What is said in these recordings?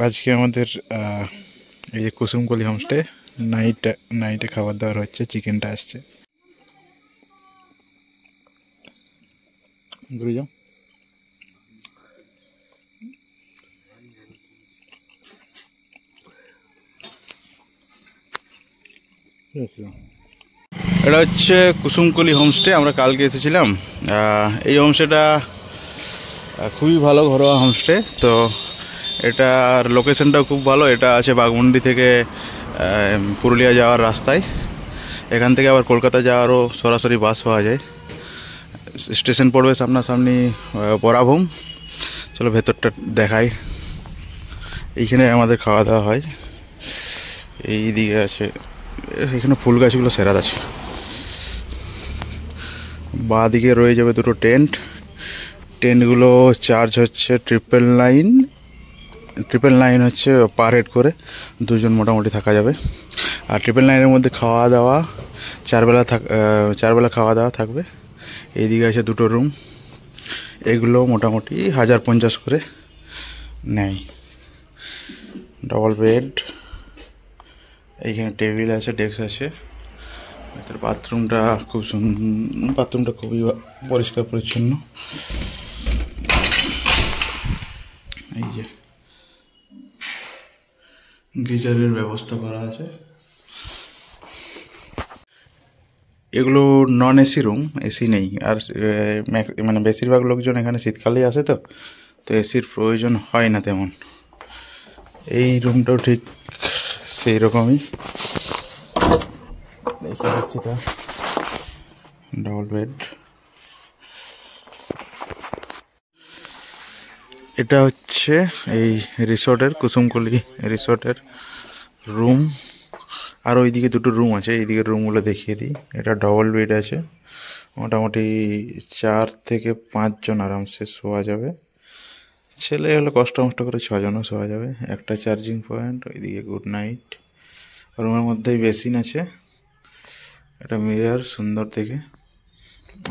আজকে আমাদের এই যে কুসুমকলি হোমস্টে নাইটে খাবার দাবার হচ্ছে, চিকেনটা আসছে। ঘুরে যাও। এটা হচ্ছে কুসুমকলি হোমস্টে। আমরা কালকে এসেছিলাম। এই হোমস্টেটা খুবই ভালো, ঘরোয়া হোমস্টে। তো এটার লোকেশনটাও খুব ভালো। এটা আছে বাঘমুন্ডি থেকে পুরুলিয়া যাওয়ার রাস্তায়। এখান থেকে আবার কলকাতা যাওয়ারও সরাসরি বাস পাওয়া যায়। স্টেশন পড়বে সামনাসামনি বরাভূম। চলো ভেতরটা দেখাই। এইখানে আমাদের খাওয়া দাওয়া হয়। এই দিকে আছে, এখানে ফুল গাছগুলো সেরা আছে। বাঁ দিকে রয়ে যাবে দুটো টেন্টগুলো চার্জ হচ্ছে 999 হচ্ছে পার হেড করে, দুজন মোটামুটি থাকা যাবে। আর 999-এর মধ্যে খাওয়া দাওয়া চারবেলা খাওয়া দাওয়া থাকবে। এইদিকে আছে দুটো রুম, এগুলো মোটামুটি 1050 করে নেয়। ডবল বেড, এইখানে টেবিল আছে, ডেস্ক আছে। বাথরুমটা খুবই পরিষ্কার পরিচ্ছন্ন। এই যে গিজারের ব্যবস্থা করা আছে। এগুলো নন এসি রুম, এসি নেই। আর মানে বেশিরভাগ লোকজন এখানে শীতকালেই আসে, তো এসির প্রয়োজন হয় না তেমন। এই রুমটাও ঠিক সেই রকমই দেখে যাচ্ছি। তা ডবল বেড। এটা হচ্ছে এই রিসোর্টের, কুসুমকলি রিসোর্টের রুম। আর ওইদিকে দুটো রুম আছে, এইদিকে রুমগুলো দেখিয়ে দিই। এটা ডবল বেড আছে, মোটামুটি 4 থেকে 5 জন আরামসে শোয়া যাবে। ছেলে হলে কষ্ট করে 6 জনও শোয়া যাবে। একটা চার্জিং পয়েন্ট, ওইদিকে গুড নাইট। রুমের মধ্যেই বেসিন আছে, একটা মিরর সুন্দর দেখে।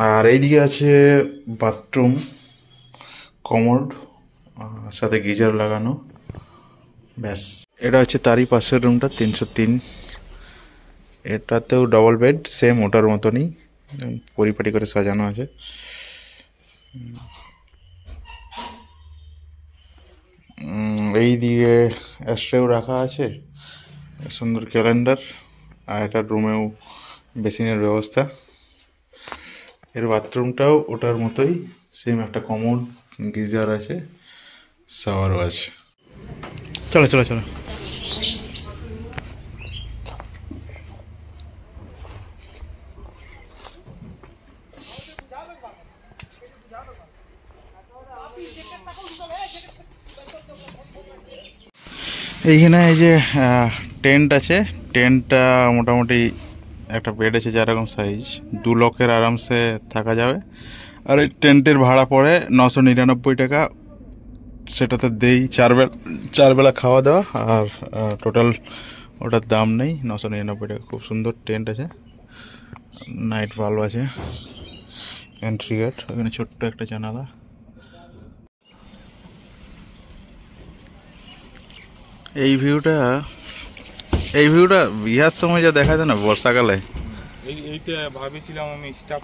আর এইদিকে আছে বাথরুম, কমোড, সাথে গিজার লাগানো। ব্যাস, এটা হচ্ছে তারই পাশের রুমটা 303। এটাতেও ডবল বেড, সেম ওটার মতনই, পরিপাটি করে সাজানো আছে। এই দিকে অ্যাস্ট্রেও রাখা আছে, সুন্দর ক্যালেন্ডার। আর একটা রুমেও বেসিনের ব্যবস্থা। এর বাথরুমটাও ওটার মতোই, সেম একটা কমোড, গিজার আছে, শাওয়ারও আছে। চলো চলো চলো। এইখানে এই যে টেন্ট আছে, টেন্টটা মোটামুটি একটা বেড আছে যেরকম সাইজ, 2 লোকের আরামসে থাকা যাবে। আর এই টেন্টের ভাড়া পড়ে 999 টাকা। সেটাতে দেই 4 বেলা খাওয়া দাওয়া, আর টোটাল ওটার দাম নেই, 999 টাকা। খুব সুন্দর টেন্ট আছে, নাইট বাল্ব আছে, এন্ট্রি গেট, ওখানে ছোট্ট একটা জানালা। এই ভিউটা বিহার সময় যা দেখা যায় না বর্ষাকালে, এইটা ভাবেছিলাম আমি স্টাফ